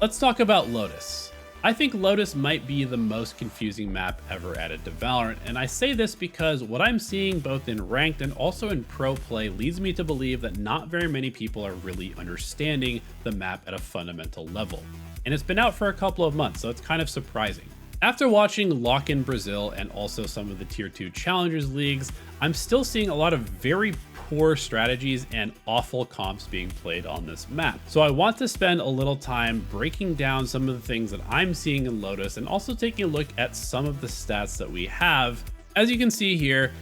Let's talk about Lotus. I think Lotus might be the most confusing map ever added to Valorant, and I say this because what I'm seeing both in ranked and also in pro play leads me to believe that not very many people are really understanding the map at a fundamental level. And it's been out for a couple of months, so it's kind of surprising. After watching LOCKIN Brazil and also some of the tier 2 challengers leagues, I'm still seeing a lot of very poor strategies and awful comps being played on this map. So I want to spend a little time breaking down some of the things that I'm seeing in Lotus and also taking a look at some of the stats that we have. As you can see here,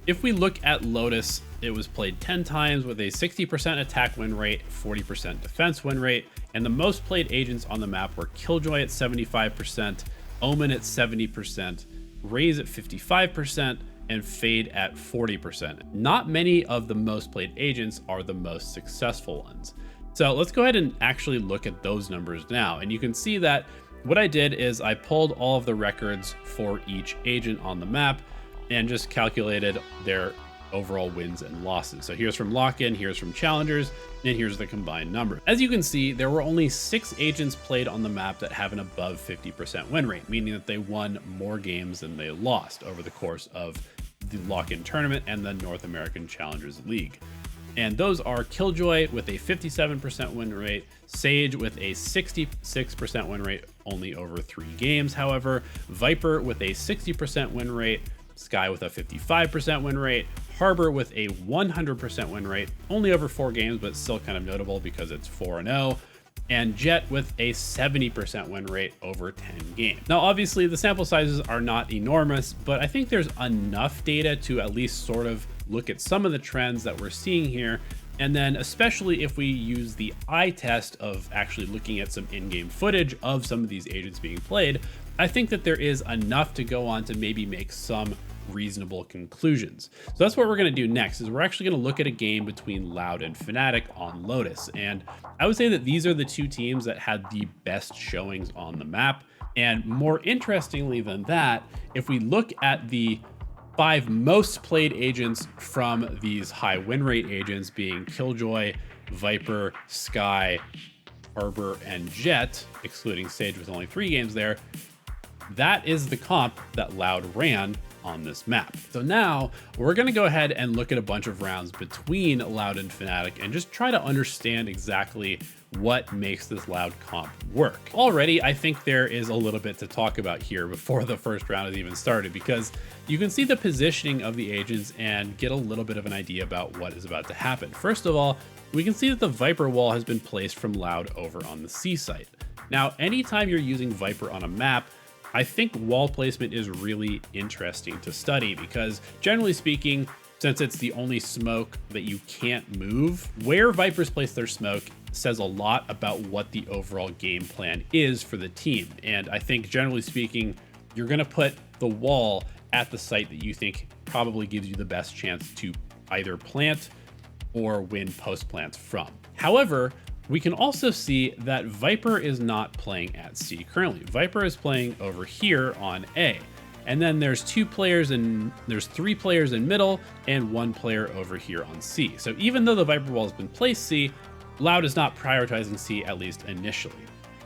if we look at Lotus, it was played 10 times with a 60% attack win rate, 40% defense win rate, and the most played agents on the map were Killjoy at 75%, Omen at 70%, Raze at 55%, and Fade at 40%. Not many of the most played agents are the most successful ones. So let's go ahead and actually look at those numbers now. And you can see that what I did is I pulled all of the records for each agent on the map and just calculated their overall wins and losses. So here's from LOCKIN, here's from challengers, and here's the combined number. As you can see, there were only 6 agents played on the map that have an above 50% win rate, meaning that they won more games than they lost over the course of the LOCKIN tournament and the North American Challengers League. And those are Killjoy with a 57% win rate, Sage with a 66% win rate only over 3 games, however, Viper with a 60% win rate, Sky with a 55% win rate, Harbor with a 100% win rate, only over 4 games, but still kind of notable because it's 4-0, and Jet with a 70% win rate over 10 games. Now, obviously, the sample sizes are not enormous, but I think there's enough data to at least sort of look at some of the trends that we're seeing here. And then especially if we use the eye test of actually looking at some in-game footage of some of these agents being played, I think that there is enough to go on to maybe make some reasonable conclusions. So that's what we're going to do next, is we're actually going to look at a game between Loud and Fnatic on Lotus. And I would say that these are the 2 teams that had the best showings on the map. And more interestingly than that, if we look at the 5 most played agents from these high win rate agents being Killjoy, Viper, Sky, Harbor, and Jet, excluding Sage with only 3 games there, that is the comp that Loud ran on this map. So now we're going to go ahead and look at a bunch of rounds between Loud and Fnatic and just try to understand exactly what makes this Loud comp work. Already, I think there is a little bit to talk about here before the first round has even started, because you can see the positioning of the agents and get a little bit of an idea about what is about to happen. First of all, we can see that the Viper wall has been placed from Loud over on the C site. Now, anytime you're using Viper on a map, I think wall placement is really interesting to study because, generally speaking, since it's the only smoke that you can't move, where Vipers place their smoke says a lot about what the overall game plan is for the team. And I think, generally speaking, you're going to put the wall at the site that you think probably gives you the best chance to either plant or win post plants from. However, we can also see that Viper is not playing at C currently. Viper is playing over here on A. And then there's 3 players in middle and 1 player over here on C. So even though the Viper wall has been placed C, Loud is not prioritizing C, at least initially.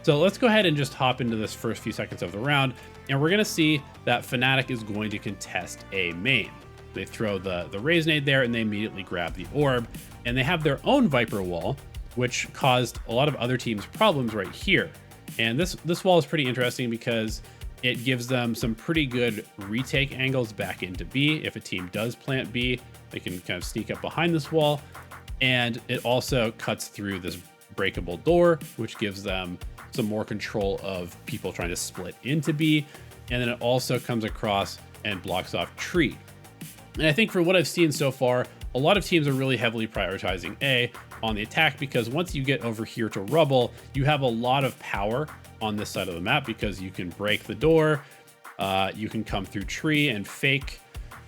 So let's go ahead and just hop into this first few seconds of the round, and we're gonna see that Fnatic is going to contest A main. They throw the Raze nade there and they immediately grab the orb, and they have their own Viper wall, which caused a lot of other teams problems right here. And this wall is pretty interesting because it gives them some pretty good retake angles back into B. If a team does plant B, they can kind of sneak up behind this wall. And it also cuts through this breakable door, which gives them some more control of people trying to split into B. And then it also comes across and blocks off tree. And I think from what I've seen so far, a lot of teams are really heavily prioritizing A on the attack, because once you get over here to rubble, you have a lot of power on this side of the map because you can break the door, you can come through tree and fake,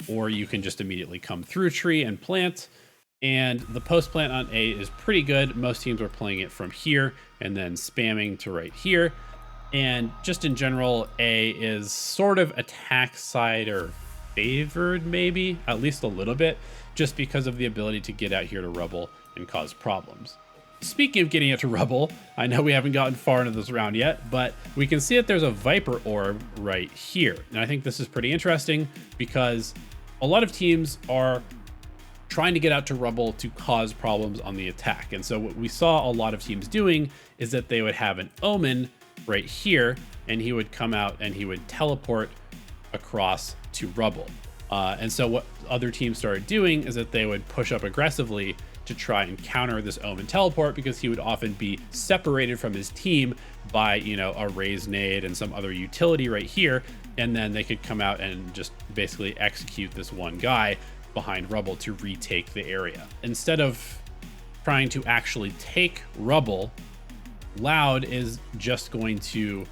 or you can just immediately come through tree and plant. And the post plant on A is pretty good. Most teams are playing it from here and then spamming to right here. And just in general, A is sort of attack side or favored, maybe, at least a little bit, just because of the ability to get out here to rubble and cause problems. speaking of getting it to rubble, I know we haven't gotten far into this round yet, but we can see that there's a Viper orb right here. And I think this is pretty interesting because a lot of teams are trying to get out to rubble to cause problems on the attack. And so what we saw a lot of teams doing is that they would have an Omen right here, and he would come out and he would teleport across to rubble. And so what other teams started doing is that they would push up aggressively to try and counter this Omen teleport, because he would often be separated from his team by, you know, a raised nade and some other utility right here. And then they could come out and just basically execute this one guy behind rubble to retake the area. Instead of trying to actually take rubble, Loud is just going to,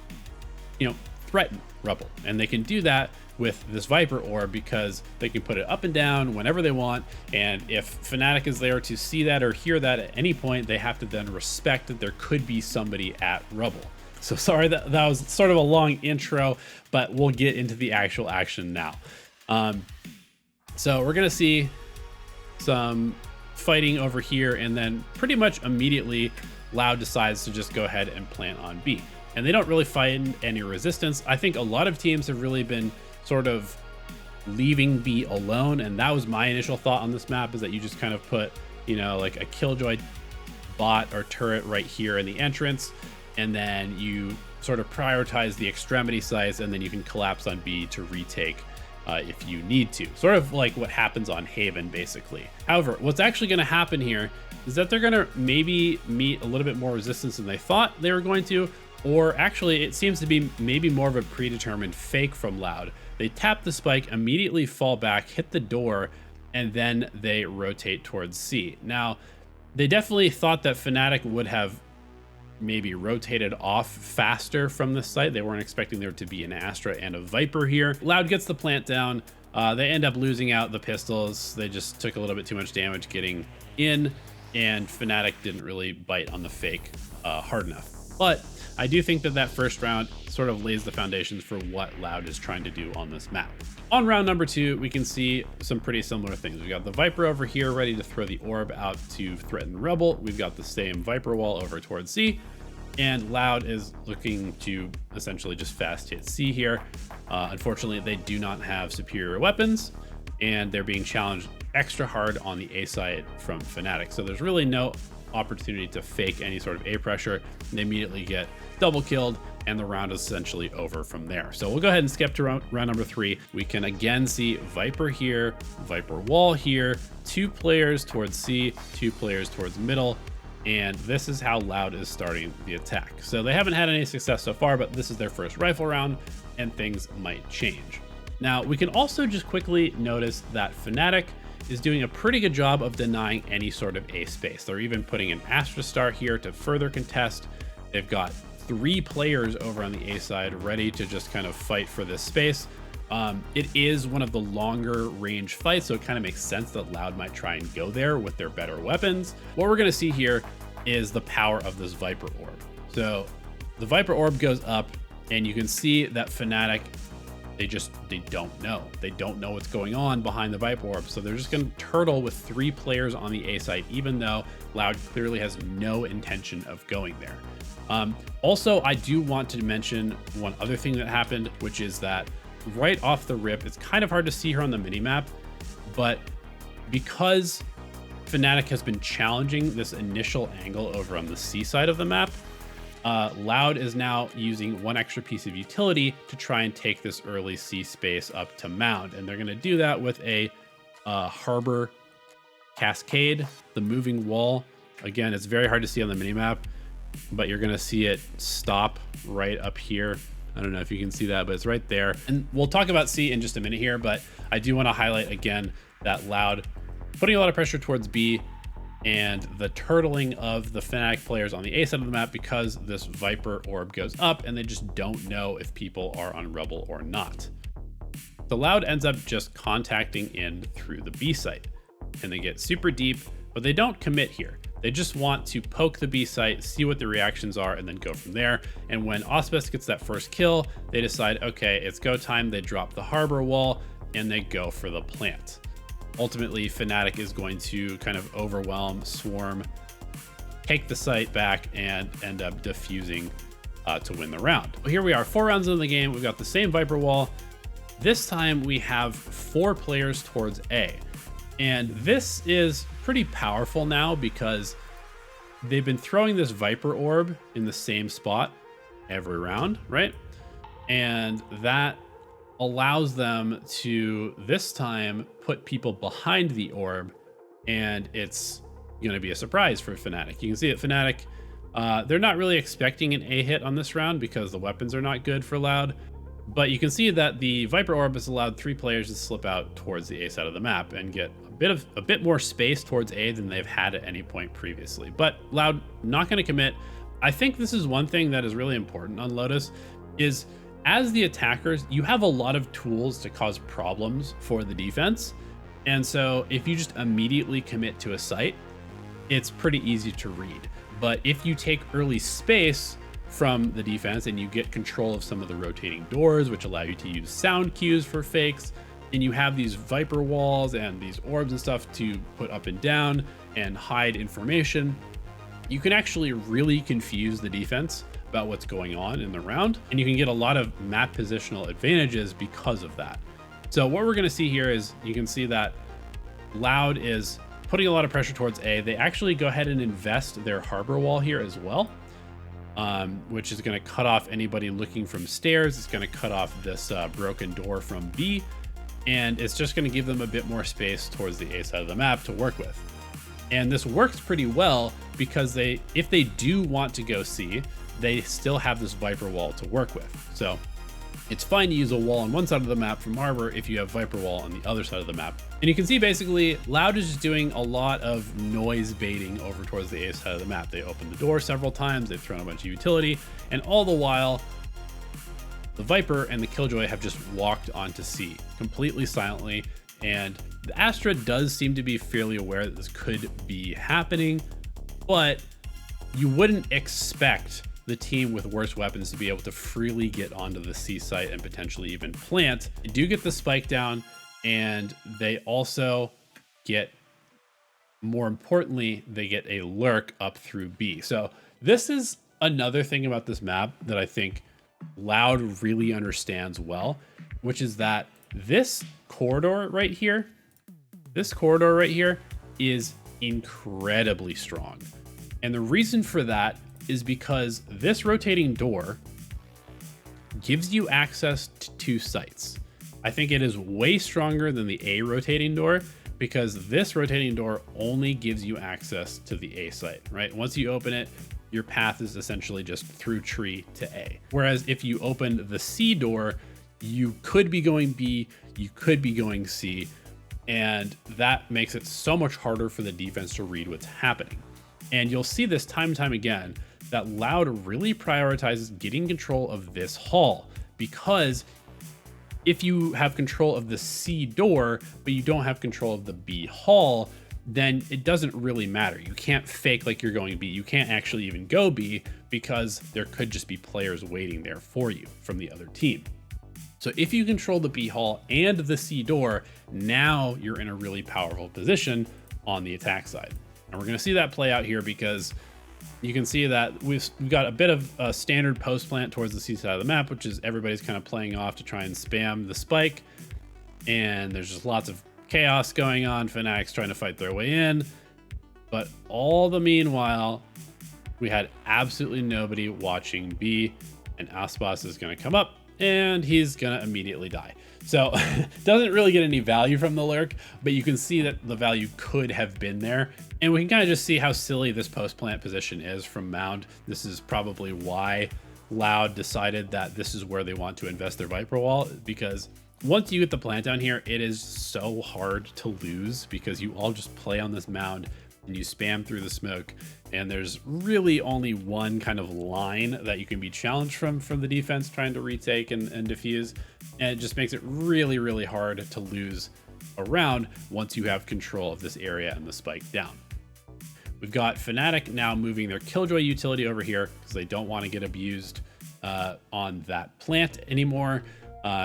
you know, threaten rubble. And they can do that with this Viper orb because they can put it up and down whenever they want. And if Fnatic is there to see that or hear that at any point, they have to then respect that there could be somebody at rubble. So sorry that was sort of a long intro, but we'll get into the actual action now. So we're gonna see some fighting over here, and then pretty much immediately Loud decides to just go ahead and plant on B. And they don't really find any resistance. I think a lot of teams have really been sort of leaving B alone, and that was my initial thought on this map, is that you just kind of put, you know, like a Killjoy bot or turret right here in the entrance, and then you sort of prioritize the extremity sites, and then you can collapse on B to retake if you need to. Sort of like what happens on Haven, basically. However, what's actually going to happen here is that they're going to maybe meet a little bit more resistance than they thought they were going to, or actually it seems to be maybe more of a predetermined fake from Loud. They tap the spike, immediately fall back, hit the door, and then they rotate towards C. Now, they definitely thought that Fnatic would have maybe rotated off faster from this site. They weren't expecting there to be an Astra and a Viper here. Loud gets the plant down. They end up losing out the pistols. They just took a little bit too much damage getting in, and Fnatic didn't really bite on the fake hard enough. But I do think that that first round sort of lays the foundations for what Loud is trying to do on this map. On round number 2, we can see some pretty similar things. We got the Viper over here ready to throw the orb out to threaten Rebel. We've got the same Viper wall over towards C, and Loud is looking to essentially just fast hit C here. Unfortunately, they do not have superior weapons, and they're being challenged extra hard on the A side from Fnatic. So there's really no opportunity to fake any sort of A pressure. They immediately get double killed, and the round is essentially over from there. So we'll go ahead and skip to round number 3. We can again see Viper here, Viper wall here, 2 players towards C, 2 players towards middle, and this is how Loud is starting the attack. So they haven't had any success so far, but this is their first rifle round, and things might change. Now, we can also just quickly notice that Fnatic is doing a pretty good job of denying any sort of A space. They're even putting an Astra Star here to further contest. They've got 3 players over on the A side ready to just kind of fight for this space. It is one of the longer range fights, so it kind of makes sense that Loud might try and go there with their better weapons. What we're going to see here is the power of this Viper orb. So the Viper orb goes up, and you can see that Fnatic, they don't know. They don't know what's going on behind the Viper orb. So they're just going to turtle with 3 players on the A side, even though Loud clearly has no intention of going there. Also, I do want to mention one other thing that happened, which is that right off the rip, it's kind of hard to see here on the minimap, but because Fnatic has been challenging this initial angle over on the C side of the map, Loud is now using 1 extra piece of utility to try and take this early C space up to Mound. And they're going to do that with a Harbor Cascade, the moving wall. Again, it's very hard to see on the minimap, but you're going to see it stop right up here. I don't know if you can see that, but it's right there. And we'll talk about C in just a minute here, but I do want to highlight again that Loud putting a lot of pressure towards B, and the turtling of the Fnatic players on the A side of the map because this Viper orb goes up and they just don't know if people are on Rebel or not. The Loud ends up just contacting in through the B site, and they get super deep, but they don't commit here. They just want to poke the B site, see what the reactions are, and then go from there. And when Auspis gets that first kill, they decide, okay, it's go time. They drop the Harbor wall and they go for the plant. Ultimately, Fnatic is going to kind of overwhelm, swarm take the site back and end up defusing to win the round. Well, here we are, 4 rounds into the game. We've got the same Viper wall. This time we have 4 players towards A. And this is pretty powerful now because they've been throwing this Viper orb in the same spot every round, right? And that allows them to this time put people behind the orb, and it's going to be a surprise for Fnatic. You can see at Fnatic, they're not really expecting an A hit on this round because the weapons are not good for Loud. But you can see that the Viper orb has allowed 3 players to slip out towards the A side of the map and get a bit more space towards A than they've had at any point previously. But Loud not going to commit. I think this is one thing that is really important on Lotus is as the attackers, you have a lot of tools to cause problems for the defense. And so if you just immediately commit to a site, it's pretty easy to read. But if you take early space from the defense and you get control of some of the rotating doors, which allow you to use sound cues for fakes, and you have these Viper walls and these orbs and stuff to put up and down and hide information, you can actually really confuse the defense about what's going on in the round, and you can get a lot of map positional advantages because of that. So what we're going to see here is you can see that Loud is putting a lot of pressure towards A. They actually go ahead and invest their harbor wall here as well, which is going to cut off anybody looking from stairs. It's going to cut off this broken door from B, and it's just going to give them a bit more space towards the A side of the map to work with. And this works pretty well because if they do want to go C, they still have this Viper wall to work with. So it's fine to use a wall on one side of the map from Harbor if you have Viper wall on the other side of the map. And you can see basically Loud is just doing a lot of noise baiting over towards the A side of the map. They opened the door several times, they've thrown a bunch of utility, and all the while the Viper and the Killjoy have just walked onto C completely silently. And the Astra does seem to be fairly aware that this could be happening, but you wouldn't expect the team with worse weapons to be able to freely get onto the C site and potentially even plant. They do get the spike down, and they also get, more importantly, they get a lurk up through B. So this is another thing about this map that I think Loud really understands well, which is that this corridor right here is incredibly strong. And the reason for that is because this rotating door gives you access to 2 sites. I think it is way stronger than the A rotating door because this rotating door only gives you access to the A site, right? Once you open it, your path is essentially just through tree to A. Whereas if you open the C door, you could be going B, you could be going C, and that makes it so much harder for the defense to read what's happening. And you'll see this time and time again that Loud really prioritizes getting control of this hall, because if you have control of the C door, but you don't have control of the B hall, then it doesn't really matter. You can't fake like you're going B. You can't actually even go B because there could just be players waiting there for you from the other team. So if you control the B hall and the C door, now you're in a really powerful position on the attack side. And we're going to see that play out here because you can see that we've got a bit of a standard post plant towards the C side of the map, which is everybody's kind of playing off to try and spam the spike. And there's just lots of chaos going on. Fnatic's trying to fight their way in. But all the meanwhile, we had absolutely nobody watching B, and Aspas is going to come up and he's going to immediately die. So doesn't really get any value from the lurk, but you can see that the value could have been there. And we can kind of just see how silly this post plant position is from Mound. This is probably why Loud decided that this is where they want to invest their Viper wall, because once you get the plant down here, it is so hard to lose because you all just play on this mound and you spam through the smoke, and there's really only one kind of line that you can be challenged from the defense trying to retake and defuse, and it just makes it really, really hard to lose a round once you have control of this area and the spike down. We've got Fnatic now moving their Killjoy utility over here because they don't want to get abused on that plant anymore.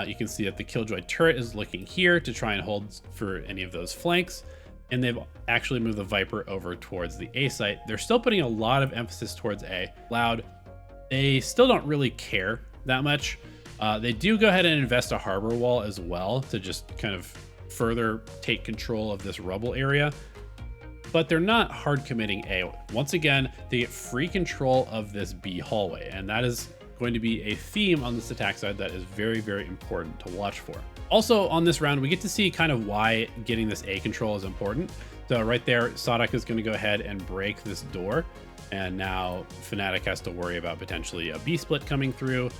You can see that the Killjoy turret is looking here to try and hold for any of those flanks. and they've actually moved the Viper over towards the A site. They're still putting a lot of emphasis towards A. Loud, they still don't really care that much. They do go ahead and invest a harbor wall as well to just kind of further take control of this rubble area, but they're not hard committing A. Once again, they get free control of this B hallway, and that is going to be a theme on this attack side that is very, very important to watch for. Also on this round, we get to see kind of why getting this A control is important. So right there, Sadak is going to go ahead and break this door, and now Fnatic has to worry about potentially a B split coming through,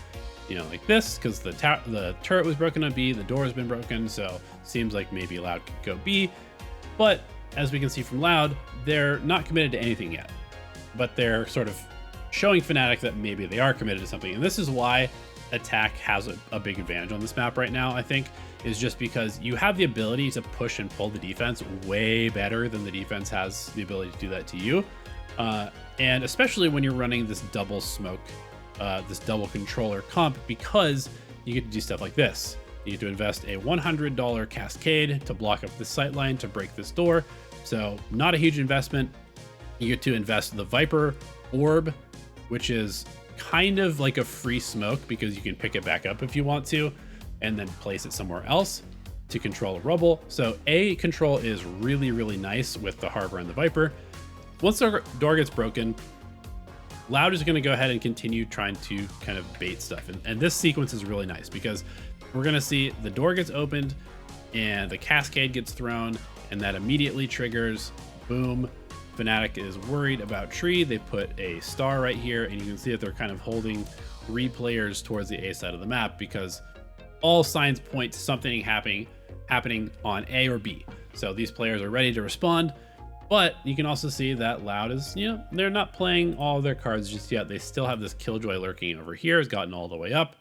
you know, like this, because the turret was broken on B, the door has been broken, so seems like maybe Loud could go B. But as we can see from Loud, they're not committed to anything yet, but they're sort of showing Fnatic that maybe they are committed to something. And this is why attack has a big advantage on this map right now, I think, is just because you have the ability to push and pull the defense way better than the defense has the ability to do that to you. And especially when you're running this double smoke, this double controller comp, because you get to do stuff like this. You get to invest a $100 cascade to block up the sight line to break this door. So not a huge investment. You get to invest the Viper orb, which is kind of like a free smoke because you can pick it back up if you want to, and then place it somewhere else to control a rubble. So A control is really, really nice with the harbor and the Viper. Once the door gets broken, Loud is going to go ahead and continue trying to kind of bait stuff. And this sequence is really nice because we're going to see the door gets opened and the cascade gets thrown, and that immediately triggers, boom, Fnatic is worried about tree. They put a star right here, and you can see that they're kind of holding 3 players towards the A side of the map because all signs point to something happening on A or B. So these players are ready to respond, but you can also see that Loud is, you know, they're not playing all their cards just yet. They still have this Killjoy lurking over here, has gotten all the way up.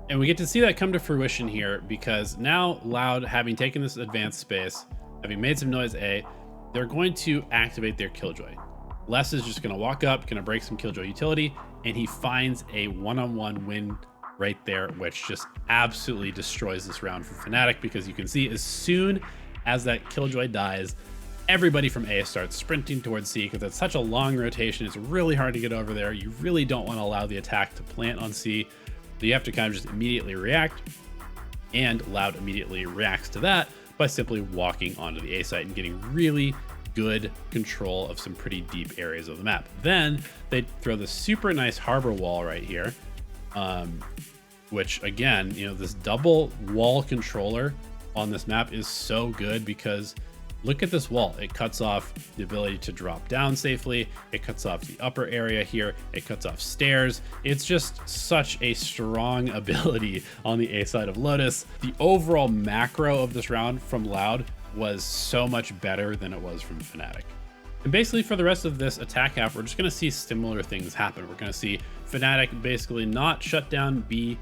And we get to see that come to fruition here because now Loud, having taken this advanced space, having made some noise A, they're going to activate their Killjoy. Les is just going to walk up, going to break some Killjoy utility, and he finds a one-on-one win right there, which just absolutely destroys this round for Fnatic, because you can see as soon as that Killjoy dies, everybody from A starts sprinting towards C because it's such a long rotation. It's really hard to get over there. You really don't want to allow the attack to plant on C. So you have to kind of just immediately react, and Loud immediately reacts to that by simply walking onto the A site and getting really good control of some pretty deep areas of the map. Then they throw the super nice harbor wall right here, which again, you know, this double wall controller on this map is so good because look at this wall. It cuts off the ability to drop down safely. It cuts off the upper area here. It cuts off stairs. It's just such a strong ability on the A side of Lotus. The overall macro of this round from Loud was so much better than it was from Fnatic. And basically for the rest of this attack half, we're just going to see similar things happen. We're going to see Fnatic basically not shut down B.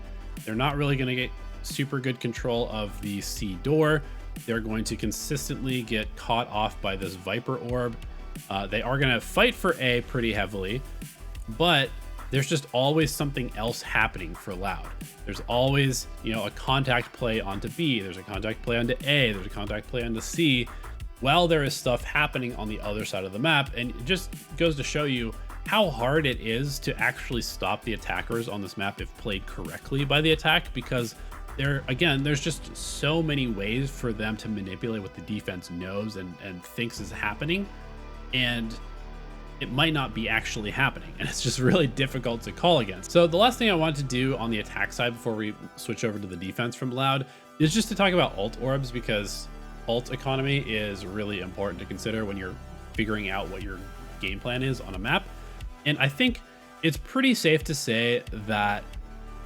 They're not really going to get super good control of the C door. They're going to consistently get caught off by this Viper orb. They are going to fight for A pretty heavily, but there's just always something else happening for Loud. There's always, you know, a contact play onto B. There's a contact play onto A. There's a contact play onto C. While there is stuff happening on the other side of the map, and it just goes to show you how hard it is to actually stop the attackers on this map if played correctly by the attack, because there's just so many ways for them to manipulate what the defense knows and thinks is happening, and it might not be actually happening, and it's just really difficult to call against. So the last thing I wanted to do on the attack side before we switch over to the defense from Loud is just to talk about ult orbs, because ult economy is really important to consider when you're figuring out what your game plan is on a map. And I think it's pretty safe to say that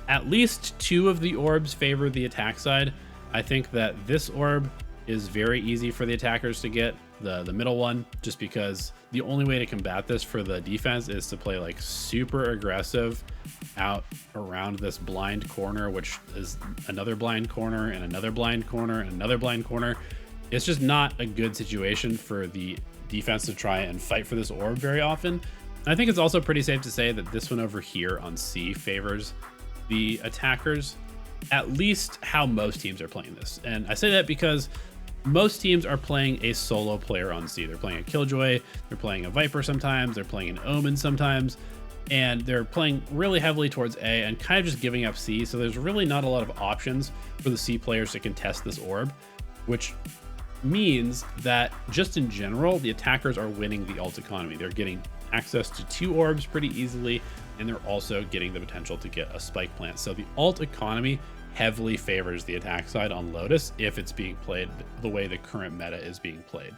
at least 2 of the orbs favor the attack side. I think that this orb is very easy for the attackers to get, the middle one, just because the only way to combat this for the defense is to play like super aggressive out around this blind corner, which is another blind corner and another blind corner and another blind corner. It's just not a good situation for the defense to try and fight for this orb very often. I think it's also pretty safe to say that this one over here on C favors the attackers, at least how most teams are playing this. And I say that because most teams are playing a solo player on C. They're playing a Killjoy, they're playing a Viper sometimes, they're playing an Omen sometimes, and they're playing really heavily towards A and kind of just giving up C. So there's really not a lot of options for the C players to contest this orb, which means that just in general, the attackers are winning the ult economy. They're getting access to 2 orbs pretty easily, and they're also getting the potential to get a spike plant. So the ult economy heavily favors the attack side on Lotus if it's being played the way the current meta is being played.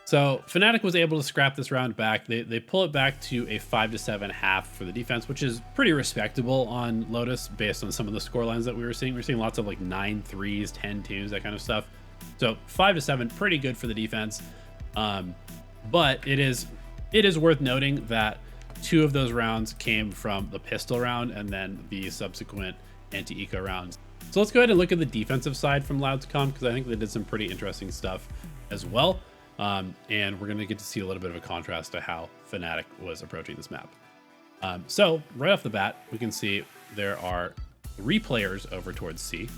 So Fnatic was able to scrap this round back. They pull it back to a 5-7 half for the defense, which is pretty respectable on Lotus based on some of the score lines that we were seeing. We were seeing lots of like 9-3s, 10-2s, that kind of stuff. So 5-7, pretty good for the defense. But it is worth noting that 2 of those rounds came from the pistol round and then the subsequent anti-eco rounds. So let's go ahead and look at the defensive side from LOCKIN because I think they did some pretty interesting stuff as well. And we're going to get to see a little bit of a contrast to how Fnatic was approaching this map. So right off the bat, we can see there are 3 players over towards C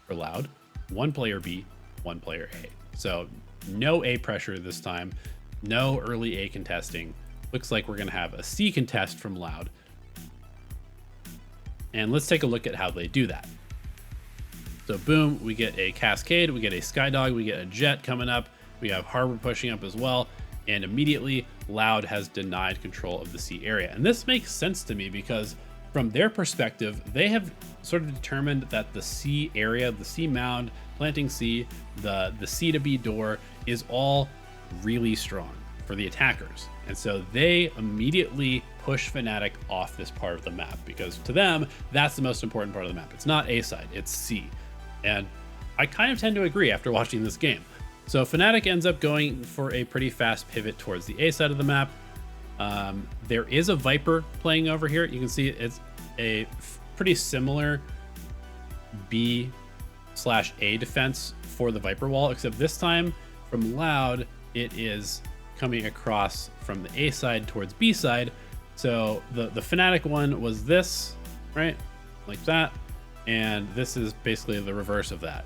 for Loud, 1 player B, 1 player A. So no A pressure this time, no early A contesting. Looks like we're going to have a C contest from Loud. And let's take a look at how they do that. So boom, we get a Cascade, we get a Skydog, we get a Jet coming up, we have Harbor pushing up as well, and immediately Loud has denied control of the C area. And this makes sense to me because from their perspective, they have sort of determined that the C area, the C mound, planting C, the C to B door is all really strong for the attackers. And so they immediately push Fnatic off this part of the map because to them, that's the most important part of the map. It's not A side, it's C. And I kind of tend to agree after watching this game. So Fnatic ends up going for a pretty fast pivot towards the A side of the map. There is a Viper playing over here. You can see it's a pretty similar B/A defense for the Viper wall, except this time from Loud, it is coming across from the A side towards B side. So the Fnatic one was this, right? Like that. And this is basically the reverse of that.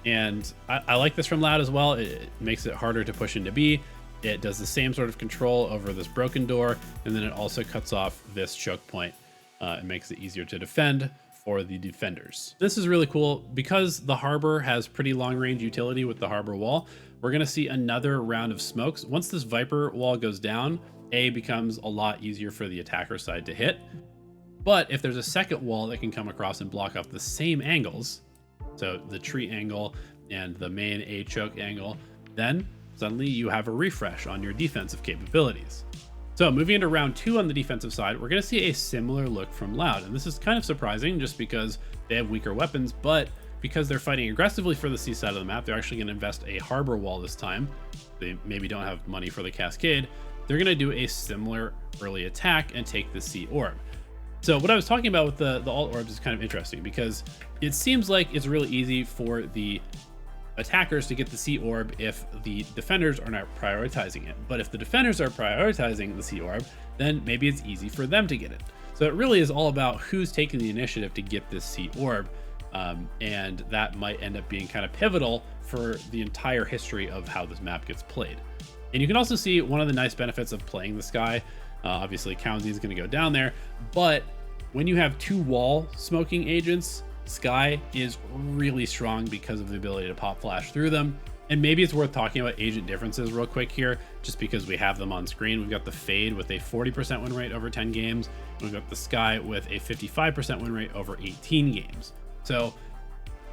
And I like this from Loud as well. It makes it harder to push into B. It does the same sort of control over this broken door, and then it also cuts off this choke point. It makes it easier to defend for the defenders. This is really cool because the Harbor has pretty long range utility with the Harbor wall. We're gonna see another round of smokes. Once this Viper wall goes down, A becomes a lot easier for the attacker side to hit. But if there's a second wall that can come across and block off the same angles, so the tree angle and the main A choke angle, then suddenly you have a refresh on your defensive capabilities. So moving into round 2 on the defensive side, we're going to see a similar look from Loud. And this is kind of surprising just because they have weaker weapons, but because they're fighting aggressively for the C side of the map, they're actually going to invest a Harbor wall this time. They maybe don't have money for the Cascade. They're going to do a similar early attack and take the C orb. So what I was talking about with the alt orbs is kind of interesting because it seems like it's really easy for the attackers to get the C orb if the defenders are not prioritizing it. But if the defenders are prioritizing the C orb, then maybe it's easy for them to get it. So it really is all about who's taking the initiative to get this C orb. And that might end up being kind of pivotal for the entire history of how this map gets played. And you can also see one of the nice benefits of playing the Sky. Obviously, Kaunzi is going to go down there, but when you have 2 wall smoking agents, Sky is really strong because of the ability to pop flash through them. And maybe it's worth talking about agent differences real quick here, just because we have them on screen. We've got the Fade with a 40% win rate over 10 games. We've got the Sky with a 55% win rate over 18 games. So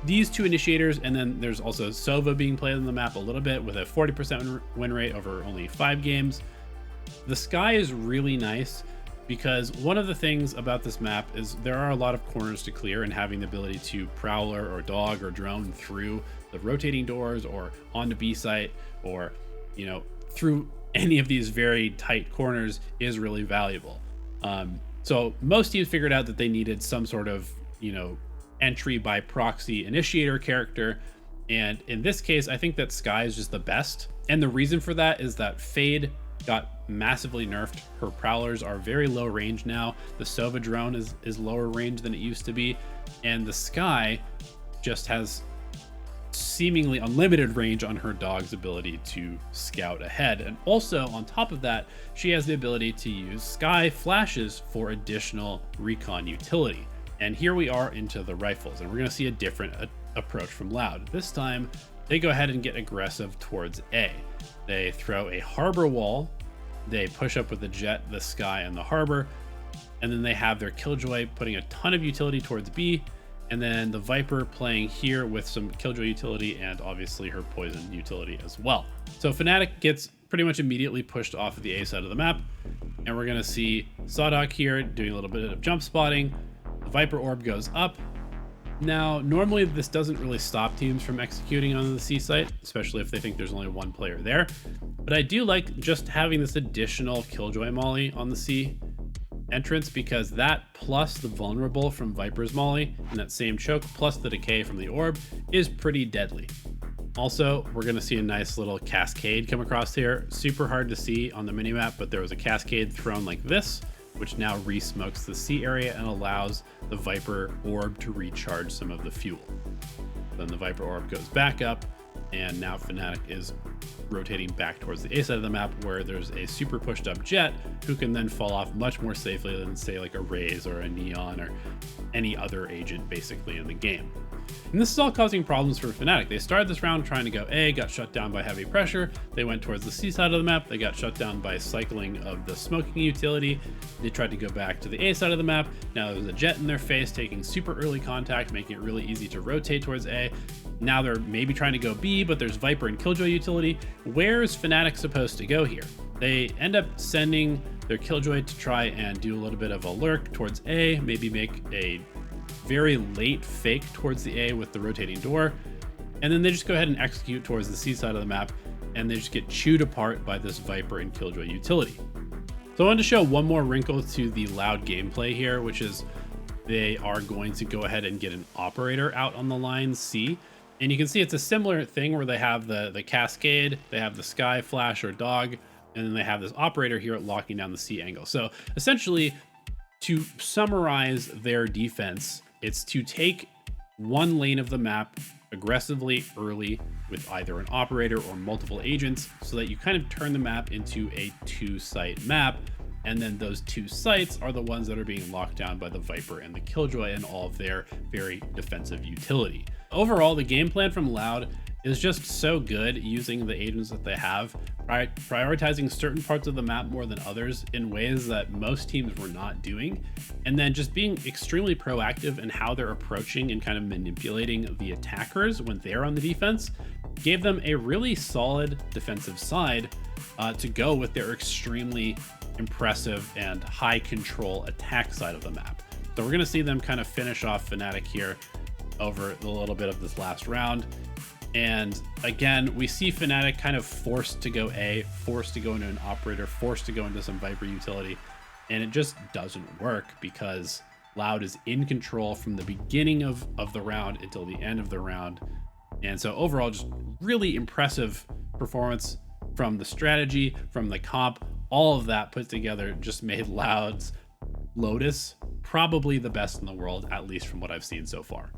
these 2 initiators, and then there's also Sova being played on the map a little bit with a 40% win rate over only 5 games. The Sky is really nice because one of the things about this map is there are a lot of corners to clear, and having the ability to prowler or dog or drone through the rotating doors or onto B site or, you know, through any of these very tight corners is really valuable. So most teams figured out that they needed some sort of, you know, entry by proxy initiator character. And in this case, I think that Sky is just the best. And the reason for that is that Fade got massively nerfed. Her prowlers are very low range now. The Sova drone is lower range than it used to be. And the Sky just has seemingly unlimited range on her dog's ability to scout ahead. And also on top of that, she has the ability to use sky flashes for additional recon utility. And here we are into the rifles, and we're going to see a different approach from Loud. This time they go ahead and get aggressive towards A. They throw a harbor wall, they push up with the jet, the sky, and the harbor, and then they have their Killjoy putting a ton of utility towards B, and then the Viper playing here with some Killjoy utility and obviously her poison utility as well. So Fnatic gets pretty much immediately pushed off of the A side of the map, and we're going to see Sawdog here doing a little bit of jump spotting. The Viper orb goes up. Now, normally this doesn't really stop teams from executing on the C site, especially if they think there's only one player there. But I do like just having this additional Killjoy molly on the C entrance, because that plus the vulnerable from Viper's molly and that same choke plus the decay from the orb is pretty deadly. Also, we're going to see a nice little cascade come across here. Super hard to see on the minimap, but there was a cascade thrown like this, which now re-smokes the C area and allows the Viper orb to recharge some of the fuel. Then the Viper orb goes back up, and now Fnatic is rotating back towards the A side of the map, where there's a super pushed up Jet who can then fall off much more safely than, say, like a Raze or a Neon or any other agent basically in the game. And this is all causing problems for Fnatic. They started this round trying to go A, got shut down by heavy pressure. They went towards the C side of the map. They got shut down by cycling of the smoking utility. They tried to go back to the A side of the map. Now there's a Jet in their face taking super early contact, making it really easy to rotate towards A. Now they're maybe trying to go B, but there's Viper and Killjoy utility. Where is Fnatic supposed to go here? They end up sending their Killjoy to try and do a little bit of a lurk towards A, maybe make a very late fake towards the A with the rotating door, and then they just go ahead and execute towards the C side of the map, and they just get chewed apart by this Viper and Killjoy utility. So I wanted to show one more wrinkle to the Loud gameplay here, which is they are going to go ahead and get an operator out on the line C. And you can see it's a similar thing where they have the cascade, they have the sky flash or dog, and then they have this operator here locking down the C angle. So essentially, to summarize their defense, it's to take one lane of the map aggressively early with either an operator or multiple agents, so that you kind of turn the map into a two-site map. And then those two sites are the ones that are being locked down by the Viper and the Killjoy and all of their very defensive utility. Overall, the game plan from Loud is just so good, using the agents that they have, prioritizing certain parts of the map more than others in ways that most teams were not doing, and then just being extremely proactive in how they're approaching and kind of manipulating the attackers when they're on the defense, gave them a really solid defensive side to go with their extremely impressive and high control attack side of the map. So we're going to see them kind of finish off Fnatic here over a little bit of this last round. And again, we see Fnatic kind of forced to go A, forced to go into an operator, forced to go into some Viper utility, and it just doesn't work because Loud is in control from the beginning of the round until the end of the round. And so overall, just really impressive performance from the strategy, from the comp. All of that put together just made Loud's Lotus probably the best in the world, at least from what I've seen so far.